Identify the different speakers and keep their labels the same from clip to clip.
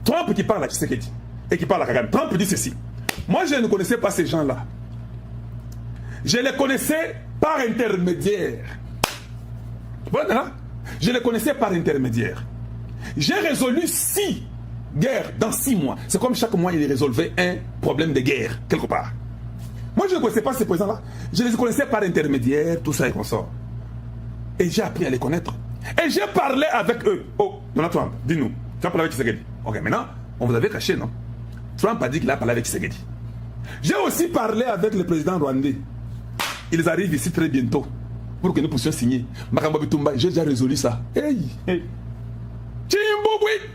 Speaker 1: Trump qui parle à Tshisekedi et qui parle à Kagame. Trump dit ceci. Moi, je ne connaissais pas ces gens-là. Je les connaissais par intermédiaire. Voilà. Je les connaissais par intermédiaire. J'ai résolu 6 guerres dans 6 mois. C'est comme chaque mois, il résolvait un problème de guerre, quelque part. Moi, je ne connaissais pas ces présidents-là. Je les connaissais par intermédiaire, tout ça et consort. Et j'ai appris à les connaître. Et j'ai parlé avec eux. Oh, Donald Trump, dis-nous. Tu as parlé avec Tshisekedi. Ok, maintenant, on vous avait caché, non? Trump a dit qu'il a parlé avec Tshisekedi. J'ai aussi parlé avec le président rwandais. Ils arrivent ici très bientôt pour que nous puissions signer. Makambo Bitumba, j'ai déjà résolu ça. Hey, hey. Chimbouboui.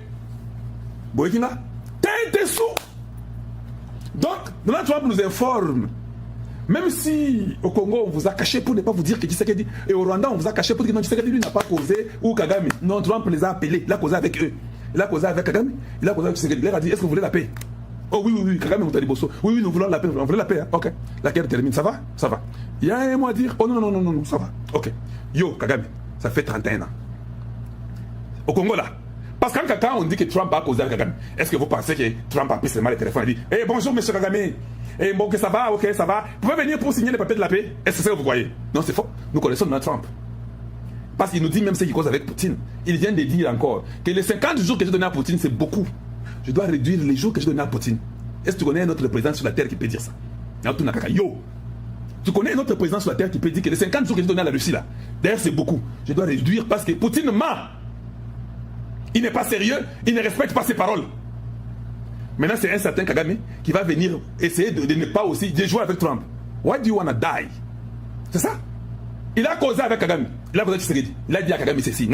Speaker 1: Boekina, t'es sous. Donc, Donald Trump nous informe. Même si au Congo, on vous a caché pour ne pas vous dire que Tshisekedi, et au Rwanda, on vous a caché pour dire que Tshisekedi lui n'a pas causé, ou Kagame. Non, Trump les a appelés. Il a causé avec eux. Il a causé avec Kagame. Il a causé avec Tshisekedi. Il a dit, est-ce que vous voulez la paix? Oh oui, oui, oui, Kagame Moutaliboso. Oui, oui, nous voulons la paix. On voulait la paix. Hein? Ok. La guerre termine. Ça va? Ça va. Il y a un mot à dire. Oh non, non, non, non, non, ça va. Ok. Yo, Kagame, ça fait 31 ans. Au Congo, là. Parce que quand on dit que Trump a causé avec Kagame, est-ce que vous pensez que Trump a pris seulement le téléphone et dit hey, bonjour, monsieur Kagame. Et bon, que ça va, ok, ça va. Vous pouvez venir pour signer les papiers de la paix? Est-ce que c'est ce que vous croyez? Non, c'est faux. Nous connaissons Donald Trump. Parce qu'il nous dit même ce qu'il cause avec Poutine. Il vient de dire encore que les 50 jours que j'ai donné à Poutine, c'est beaucoup. Je dois réduire les jours que j'ai donné à Poutine. Est-ce que tu connais un autre président sur la terre qui peut dire ça? Yo! Tu connais un autre président sur la terre qui peut dire que les 50 jours que j'ai donné à la Russie là, d'ailleurs c'est beaucoup. Je dois réduire parce que Poutine ment. Il n'est pas sérieux, il ne respecte pas ses paroles. Maintenant, c'est un certain Kagame qui va venir essayer de ne pas aussi de jouer avec Trump. Why do you wanna die? C'est ça? Il a causé avec Kagame. Il a causé avec Tshisekedi. Il a dit à Kagame ceci.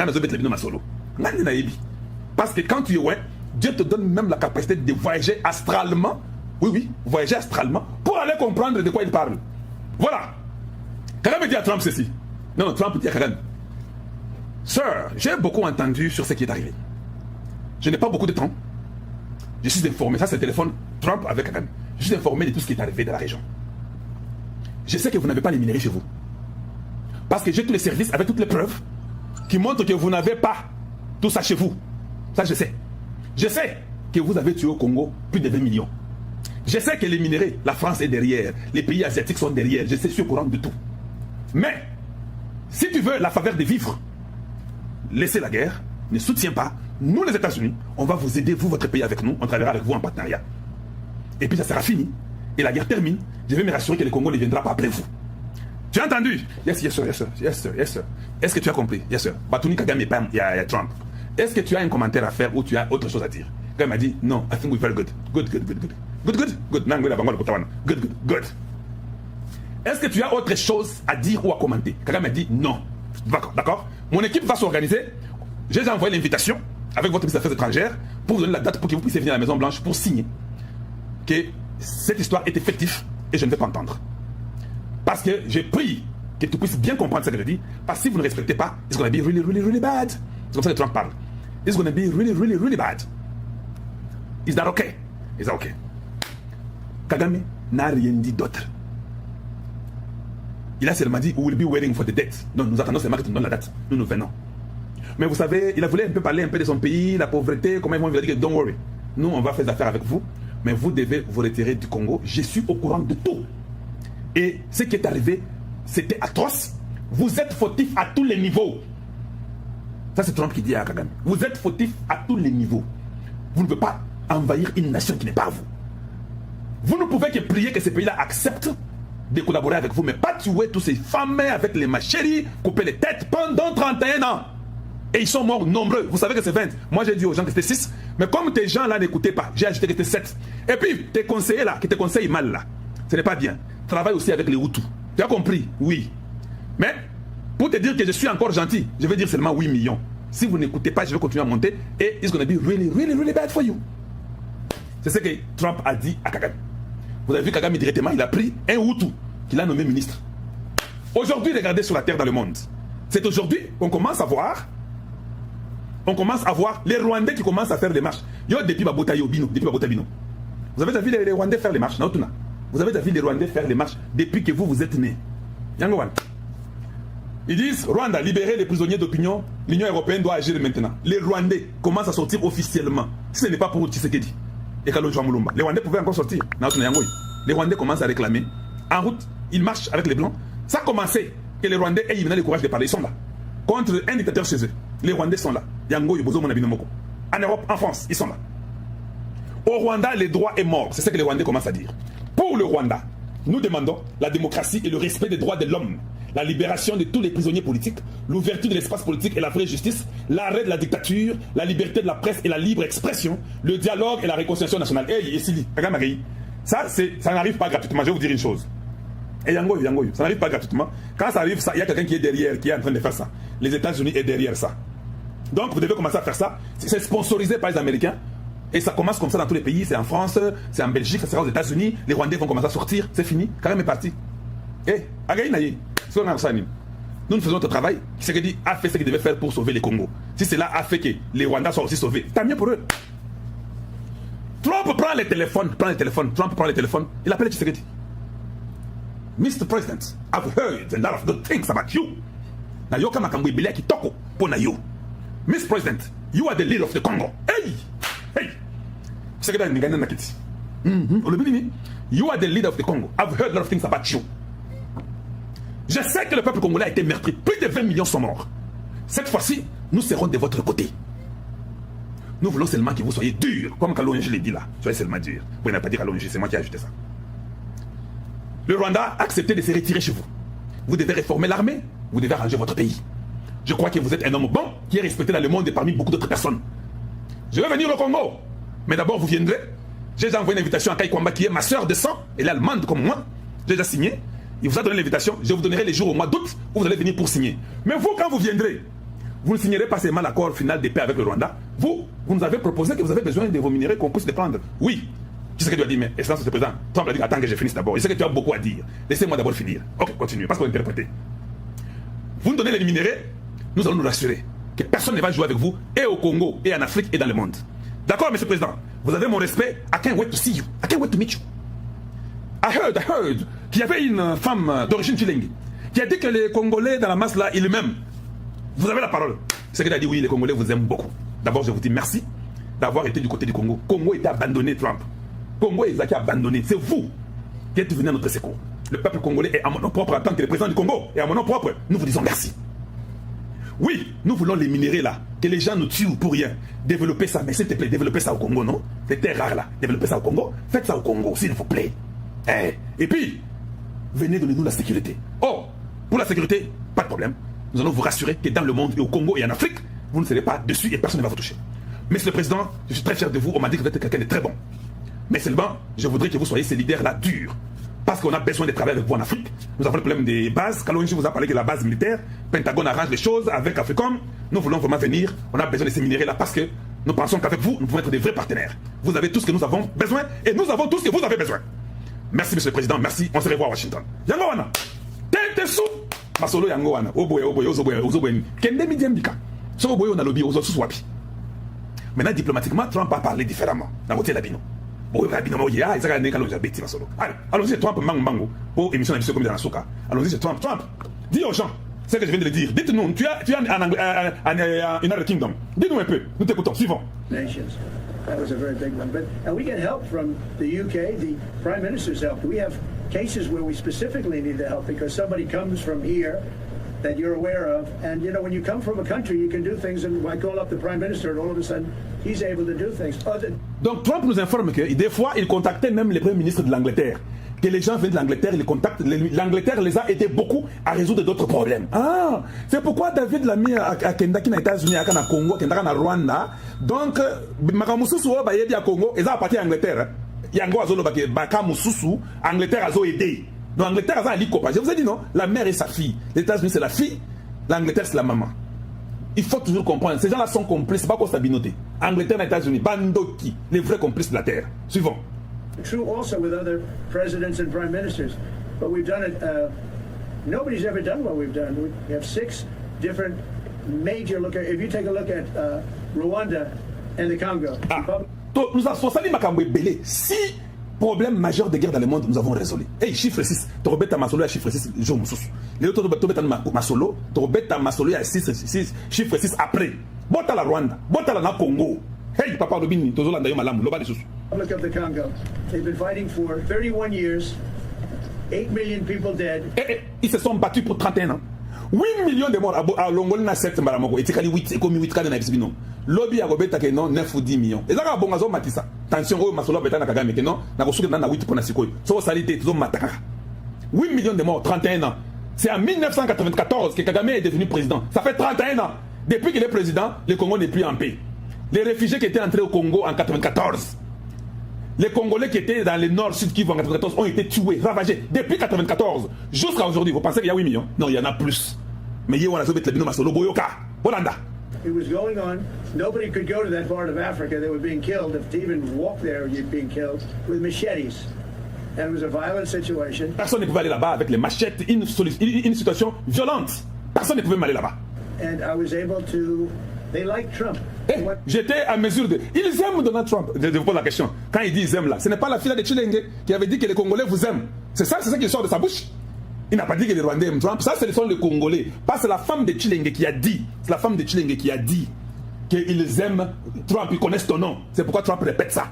Speaker 1: Parce que quand tu es ouais, Dieu te donne même la capacité de voyager astralement. Oui, oui, voyager astralement pour aller comprendre de quoi il parle. Voilà. Kagame dit à Trump ceci. Non, Trump dit à Kagame. Sir, j'ai beaucoup entendu sur ce qui est arrivé. Je n'ai pas beaucoup de temps. Je suis informé, ça c'est le téléphone Trump avec Kagame. Je suis informé de tout ce qui est arrivé dans la région. Je sais que vous n'avez pas les minéraux chez vous. Parce que j'ai tous les services avec toutes les preuves qui montrent que vous n'avez pas tout ça chez vous. Ça je sais. Je sais que vous avez tué au Congo plus de 20 millions. Je sais que les minéraux, la France est derrière, les pays asiatiques sont derrière, je suis au courant de tout. Mais, si tu veux la faveur de vivre, laissez la guerre, ne soutiens pas. Nous, les États-Unis, on va vous aider, vous, votre pays avec nous, on travaillera avec vous en partenariat. Et puis ça sera fini. Et la guerre termine. Je vais me rassurer que le Congo ne viendra pas après vous. Tu as entendu? Yes, yes, sir, yes, sir, yes, sir, yes, sir. Est-ce que tu as compris? Yes, sir. Batuni Kagame et Pam, il y a Trump. Est-ce que tu as un commentaire à faire ou tu as autre chose à dire? Kagame m'a dit, non, I think we're very good. Good, good, good, good. Good, good, good. Good, good, good. Est-ce que tu as autre chose à dire ou à commenter? Kagame m'a dit, non. D'accord, d'accord. Mon équipe va s'organiser. J'ai déjà envoyé l'invitation avec votre ministre des Affaires étrangères pour vous donner la date pour que vous puissiez venir à la Maison Blanche pour signer que cette histoire est effective et je ne vais pas entendre. Parce que j'ai pris que tu puisses bien comprendre ce que je dis. Parce que si vous ne respectez pas, it's going to be really, really, really bad. C'est comme ça que Trump parle. It's going to be really, really, really bad. Is that okay? Is that okay? Kagame n'a rien dit d'autre. Il a seulement dit, we will be waiting for the date. Non, nous attendons seulement que tu nous donnes la date. Nous, nous venons. Mais vous savez, il a voulu un peu parler un peu de son pays, la pauvreté, comment ils vont dire, don't worry. Nous, on va faire des affaires avec vous, mais vous devez vous retirer du Congo. Je suis au courant de tout. Et ce qui est arrivé, c'était atroce. Vous êtes fautif à tous les niveaux. Ça, c'est Trump qui dit à Kagame. Vous êtes fautif à tous les niveaux. Vous ne pouvez pas envahir une nation qui n'est pas à vous. Vous ne pouvez que prier que ces pays-là acceptent de collaborer avec vous, mais pas tuer tous ces femmes avec les machettes, couper les têtes pendant 31 ans. Et ils sont morts nombreux. Vous savez que c'est 20. Moi, j'ai dit aux gens que c'était 6. Mais comme tes gens là n'écoutaient pas, j'ai ajouté que c'était 7. Et puis, tes conseillers là, qui te conseillent mal là, ce n'est pas bien. Travaille aussi avec les Hutus. Tu as compris? Oui. Mais, pour te dire que je suis encore gentil, je vais dire seulement 8 millions. Si vous n'écoutez pas, je vais continuer à monter. Et it's going to be really, really, really bad for you. C'est ce que Trump a dit à Kagame. Vous avez vu Kagame directement, il a pris un Hutu qu'il a nommé ministre. Aujourd'hui, regardez sur la terre dans le monde. C'est aujourd'hui qu'on commence à voir les Rwandais qui commencent à faire des marches. Yo, depuis Babota Bino. Vous avez déjà vu les Rwandais faire les marches? Vous avez déjà vu les Rwandais faire les marches depuis que vous êtes nés? Ils disent Rwanda, libérer les prisonniers d'opinion, l'Union européenne doit agir maintenant. Les Rwandais commencent à sortir officiellement. Si ce n'est pas pour Tshisekedi et Kalonji Mulumba, les Rwandais pouvaient encore sortir. Les Rwandais commencent à réclamer. En route, ils marchent avec les Blancs. Ça a commencé que les Rwandais aient maintenant le courage de parler. Ils sont là. Contre un dictateur chez eux. Les Rwandais sont là. Yango, Yobozo, Monabinomoko. En Europe, en France, ils sont là. Au Rwanda, le droit est mort. C'est ce que les Rwandais commencent à dire. Pour le Rwanda, nous demandons la démocratie et le respect des droits de l'homme, la libération de tous les prisonniers politiques, l'ouverture de l'espace politique et la vraie justice, l'arrêt de la dictature, la liberté de la presse et la libre expression, le dialogue et la réconciliation nationale. Hey, Essili, ça n'arrive pas gratuitement. Je vais vous dire une chose. Et Yango, ça n'arrive pas gratuitement. Quand ça arrive, il y a quelqu'un qui est derrière, qui est en train de faire ça. Les États-Unis sont derrière ça. Donc vous devez commencer à faire ça. C'est sponsorisé par les Américains. Et ça commence comme ça dans tous les pays. C'est en France, c'est en Belgique, ça sera aux États-Unis. Les Rwandais vont commencer à sortir. C'est fini. Karim est parti. Eh, Agaïnaï, nous faisons notre travail. Tshisekedi a fait ce qu'il devait faire pour sauver les Congo. Si cela a fait que les Rwandais soient aussi sauvés, tant mieux pour eux. Trump prend les téléphones. Trump prend les téléphones. Il appelle Tshisekedi. Mr. President, I've heard a lot of good things about you. Na yoka makambo ibile kitoko pona you. Mr. President, you are the leader of the Congo. Hey! Hey! Tshisekedi ngana nakiti. You are the leader of the Congo. I've heard a lot of things about you. Je sais que le peuple congolais a été meurtri. Plus de 20 millions sont morts. Cette fois-ci, nous serons de votre côté. Nous voulons seulement que vous soyez dur. Comme Kalonji l'a dit là. Soyez seulement dur. Vous n'avez pas dit Kalonji, c'est moi qui ai ajouté ça. Le Rwanda a accepté de se retirer chez vous. Vous devez réformer l'armée. Vous devez arranger votre pays. Je crois que vous êtes un homme bon qui est respecté dans le monde et parmi beaucoup d'autres personnes. Je vais venir au Congo. Mais d'abord, vous viendrez. J'ai déjà envoyé une invitation à Kai Kwamba qui est ma soeur de sang. Elle est allemande comme moi. J'ai déjà signé. Il vous a donné l'invitation. Je vous donnerai les jours au mois d'août où vous allez venir pour signer. Mais vous, quand vous viendrez, vous ne signerez pas seulement l'accord final de paix avec le Rwanda. Vous nous avez proposé que vous avez besoin de vos minéraux qu'on puisse les prendre. Oui. Tu sais ce que tu as dit, mais Excellence, le président, Trump a dit attends que je finisse d'abord. Je sais que tu as beaucoup à dire. Laissez-moi d'abord finir. Ok, continue, parce qu'on va interpréter. Vous nous donnez les minéraux, nous allons nous rassurer que personne ne va jouer avec vous, et au Congo, et en Afrique, et dans le monde. D'accord, monsieur le président? Vous avez mon respect. I can't wait to see you. I can't wait to meet you. I heard qu'il y avait une femme d'origine Chilengi qui a dit que les Congolais dans la masse là, ils m'aiment. Vous avez la parole. C'est que tu as dit oui, les Congolais vous aiment beaucoup. D'abord, je vous dis merci d'avoir été du côté du Congo. Congo était abandonné, Trump. Congo est abandonné. C'est vous qui êtes venu à notre secours. Le peuple congolais est à mon nom propre en tant que le président du Congo. Et à mon nom propre, nous vous disons merci. Oui, nous voulons les minéraux là. Que les gens nous tuent pour rien. Développez ça. Mais s'il te plaît, développez ça au Congo, non? C'est très rare là. Développez ça au Congo. Faites ça au Congo, s'il vous plaît. Et puis, venez donner-nous la sécurité. Oh, pour la sécurité, pas de problème. Nous allons vous rassurer que dans le monde et au Congo et en Afrique, vous ne serez pas dessus et personne ne va vous toucher. Monsieur le Président, je suis très fier de vous. On m'a dit que vous êtes quelqu'un de très bon. Mais seulement, je voudrais que vous soyez ces leaders-là durs. Parce qu'on a besoin de travailler avec vous en Afrique. Nous avons le problème des bases. Kalonji vous a parlé de la base militaire. Pentagone arrange les choses avec Africom. Nous voulons vraiment venir. On a besoin de ces minéraux-là parce que nous pensons qu'avec vous, nous pouvons être des vrais partenaires. Vous avez tout ce que nous avons besoin et nous avons tout ce que vous avez besoin. Merci, monsieur le président. Merci. On se revoit à Washington. Yangowana. Tetesu. Masolo Yangowana. Oboye, ozoboye. Kende midiembika. So oboye on a lobby ozo suswapi. Maintenant, diplomatiquement, Trump a parlé différemment. Dans l'hôtel Labino. Allons-y, c'est Trump, mango, pour émission d'émission comme dans la Souka. Allons-y, c'est Trump. Trump, dis aux gens ce que je viens de le dire. Dites-nous, tu es en United Kingdom. Dis-nous un peu, nous t'écoutons. Suivons.
Speaker 2: Nations. That was a very big one. And we get help from the UK, the Prime Minister's help. We have cases where we specifically need the help because somebody comes from here that you're aware of. And, you know, when you come from a country, you can do things. And I call up the Prime Minister, and all of a sudden, he's able to do things.
Speaker 1: Donc, Trump nous informe que des fois, il contactait même les premiers ministres de l'Angleterre. Que les gens viennent de l'Angleterre, ils les contactent. L'Angleterre les a aidés beaucoup à résoudre d'autres problèmes. Ah, c'est pourquoi David l'a mis à Kendaki, aux États-Unis, à Congo, Kendaki, à Rwanda. Donc, Makamususu, il y a Congo, ils ont appartenu à l'Angleterre. Yango Azolo, Bakamususu, Angleterre a aidé. Donc, l'Angleterre a un lit copain. Je vous ai dit non, la mère et sa fille. Les États-Unis, c'est la fille, l'Angleterre, c'est la maman. Il faut toujours comprendre. Ces gens-là sont complices, c'est pas comme stabilité. Angleterre et États-Unis, Bandoki, les vrais complices de la terre. Suivons.
Speaker 2: True also with other presidents and prime ministers. But we've done it, nobody's ever done what we've done. We have 6 different major look at, if you take a look at Rwanda and the Congo.
Speaker 1: Nous avons sali makambo belé. Si problème majeur de guerre dans le monde, nous avons résolu. Hey, chiffre 6, tu rebêtes à Masolo à chiffre 6, jour Moussous. Les autres, tu rebêtes à Masolo, tu rebêtes à Masolo à 6, chiffre 6 après. Bota la Rwanda, bota la Congo. Hey, papa Robin, tu as dit malam, loba les sous.
Speaker 2: Republic of the Congo. They've been fighting for 31 years, 8 million people dead.
Speaker 1: Ils se sont battus pour 31 ans. 8 millions de morts à Longol na 7 maramoko. Et tikali 8, et comme 8 cas na bisbino. Lobby a robeta ke non 9 ou 10 millions. Et ça ka bongazo matisa. Tension o masolo beta na Kagame ke non na kosuke na 8 pour na sikoy. So salite to mataka. 8 millions de morts, 31 ans. C'est en 1994 que Kagame est devenu président. Ça fait 31 ans. Depuis qu'il est président, le Congo n'est plus en paix. Les réfugiés qui étaient entrés au Congo en 94, les Congolais qui étaient dans le nord-sud Kivu en 94 ont été tués, ravagés. Depuis 94 jusqu'à aujourd'hui, vous pensez qu'il y a 8 millions? Non, il y en a plus. Mais il y a Holanda.
Speaker 2: It was going on. Nobody could go to that part of Africa. They were being killed. If to even walk there, you're being killed with machetes. And it was a violent situation.
Speaker 1: Personne ne pouvait aller là-bas avec les machettes, une situation violente. Personne ne pouvait aller là-bas.
Speaker 2: And I was able to... They like Trump.
Speaker 1: J'étais à mesure de... Ils aiment Donald Trump. Je vous pose la question. Quand il dit ils aiment là, ce n'est pas la fille de Chilenge qui avait dit que les Congolais vous aiment. C'est ça qui sort de sa bouche. Il n'a pas dit que les Rwandais aiment Trump. Ça, ce sont les Congolais. Pas c'est la femme de Chilenge qui a dit. C'est la femme de Chilenge qui a dit qu'ils aiment Trump. Ils connaissent ton nom. C'est pourquoi Trump répète ça.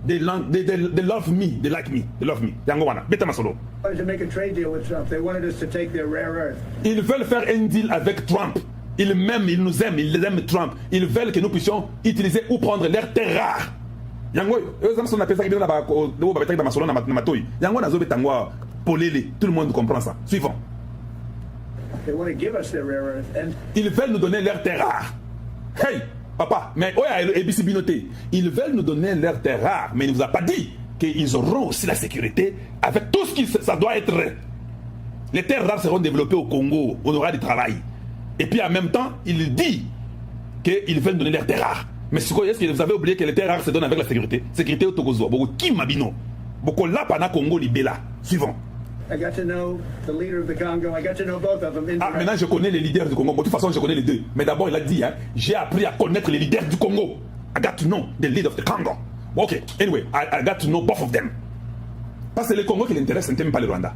Speaker 1: They love me. They like me. They love me. Yangowana. Beta Masolo.
Speaker 2: To make a trade deal with Trump. They wanted us to take their rare earth.
Speaker 1: Ils veulent faire un deal avec Trump. Ils m'aiment, ils nous aiment, ils aiment Trump. Ils veulent que nous puissions utiliser ou prendre leurs terres rares. Yango, tout le monde comprend ça. Suivant. Ils veulent nous donner leurs terres rares. Hey, papa, mais ils veulent nous donner leurs terres rares, mais il ne vous a pas dit qu'ils auront aussi la sécurité avec tout ce qui ça doit être. Les terres rares seront développées au Congo, on aura du travail. Et puis en même temps, il dit qu'ils veulent donner leurs terres rares. Mais est-ce que vous avez oublié que les terres rares se donnent avec la sécurité? Sécurité au Togozo. Beaucoup qui mabino. Beaucoup là pendant Congo libéla. Suivant.
Speaker 2: I got to know the leader of the Congo. I got to know both of them.
Speaker 1: Ah, maintenant je connais les leaders du Congo. De toute façon, je connais les deux. Mais d'abord, il a dit, j'ai appris à connaître les leaders du Congo. I got to know the leader of the Congo. Ok. Anyway, I got to know both of them. Parce que c'est le Congo qui l'intéresse, ce n'est même pas le Rwanda.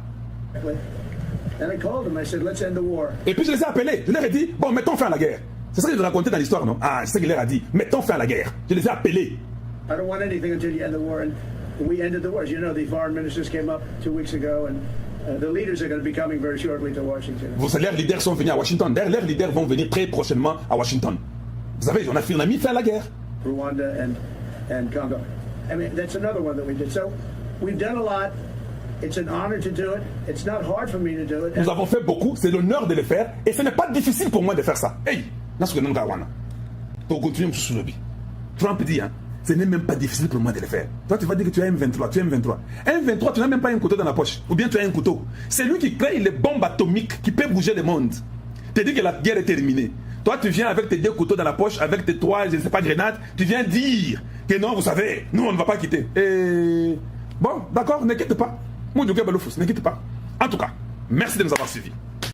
Speaker 2: And I called them. I said, let's end the war.
Speaker 1: Et puis je les ai appelés. Je leur ai dit, bon, mettons fin à la guerre. C'est ça que je racontais dans l'histoire, non? Ah, c'est ça qu'il leur a dit. Mettons fin à la guerre. Je les ai appelés.
Speaker 2: I don't want anything until you end the war. And we ended the war. As you know, the foreign ministers came up 2 weeks ago, and the leaders are going to be coming very shortly to Washington.
Speaker 1: Leurs leaders sont venus à Washington. D'ailleurs, leurs leaders vont venir très prochainement à Washington. Vous savez, on a mis fin à la guerre.
Speaker 2: Rwanda and Congo. I mean, that's another one that we did. So we've done a lot. It's an honor to do it. It's not hard for me to do it.
Speaker 1: Nous avons fait beaucoup, c'est l'honneur de le faire, et ce n'est pas difficile pour moi de faire ça. Hey, pour continuer sur le Trump dit, ce n'est même pas difficile pour moi de le faire. Toi, tu vas dire que tu as M23, tu as M23. M23, tu n'as même pas un couteau dans la poche, ou bien tu as un couteau. C'est lui qui crée les bombes atomiques qui peuvent bouger le monde. Tu dis que la guerre est terminée. Toi, tu viens avec tes 2 couteaux dans la poche, avec tes 3, je ne sais pas, grenades, tu viens dire que non, vous savez, nous, on ne va pas quitter. Et bon, d'accord, n'inquiète pas. N'inquiète pas. En tout cas, merci de nous avoir suivis.